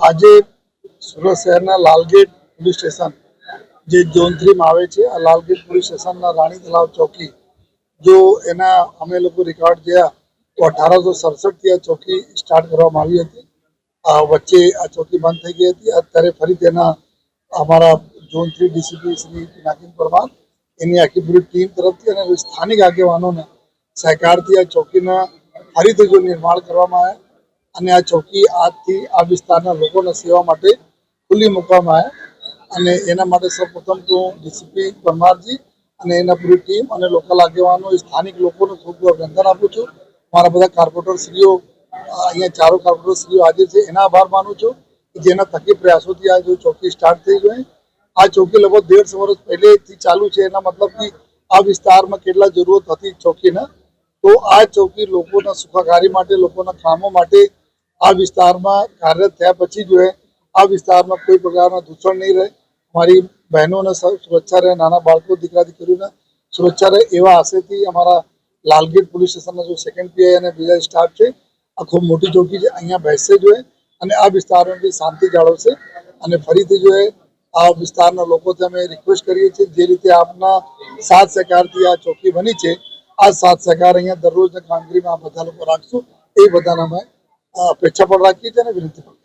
આજે સુરત શહેરના Lalgate police station જે ઝોન 3 માં આવે છે, આ લાલગેટ પોલીસ સ્ટેશનના રાણી તલાવ ચોકી જો એના અમે લોકો રેકોર્ડ જોયા તો 1867 થી આ ચોકી સ્ટાર્ટ કરવામાં આવી હતી. વચ્ચે આ ચોકી બંધ થઈ ગઈ હતી. અત્યારે ફરી તેના અમારા ઝોન 3 ડીસીપી શ્રી પિનાકિન પરમાર એની આખી પૂરી ટીમ તરફથી અને સ્થાનિક આગેવાનોના સહકારથી આ ચોકીના ફરીથી જો નિર્માણ કરવામાં આવે અને આ ચોકી આજથી આ વિસ્તારના લોકોના સેવા માટે ખુલ્લી મૂકવામાં આવે અને એના માટે સૌપ્રથમ તો ડીસીપી પરમારજી અને એના પૂરી ટીમ અને લોકલ આગેવાનો સ્થાનિક લોકોને ખૂબ ખૂબ અભિનંદન આપું છું. મારા બધા કાર્પોરેટર શ્રીઓ અહીંયા ચારો કાર્પોરેટર શ્રીઓ હાજર છે એના આભાર માનું છું કે જેના થકી પ્રયાસોથી આ જો ચોકી સ્ટાર્ટ થઈ ગઈ. આ ચોકી લગભગ 150 વર્ષ પહેલેથી ચાલુ છે. એના મતલબ કે આ વિસ્તારમાં કેટલા જરૂરત હતી ચોકીના, તો આ ચોકી લોકોના સુખાકારી માટે, લોકોના કામો માટે આ વિસ્તારમાં કાર્યરત થયા પછી જો આ વિસ્તારમાં કોઈ પ્રકારના દૂષણ નહીં રહે, અમારી બહેનોને સુરક્ષા રહે, નાના બાળકો દીકરા દીકરીઓને સુરક્ષા રહે એવા આશયથી અમારા લાલગેટ પોલીસ સ્ટેશનના જો સેકન્ડ પીઆઈ અને બીજા સ્ટાફ છે આ ખૂબ મોટી ચોકી છે. અહીંયા બેસશે જોઈએ અને આ વિસ્તારમાં બી શાંતિ જાળવશે અને ફરીથી જો આ વિસ્તારના લોકોથી અમે રિક્વેસ્ટ કરીએ છીએ જે રીતે આપના સાથ સહકારથી આ ચોકી બની છે, આ સાથ સહકાર અહીંયા દરરોજની કામગીરીમાં બધા લોકો રાખશું એ બધાને અમે અપેક્ષા પણ રાખીએ છીએ અને વિનંતી પણ.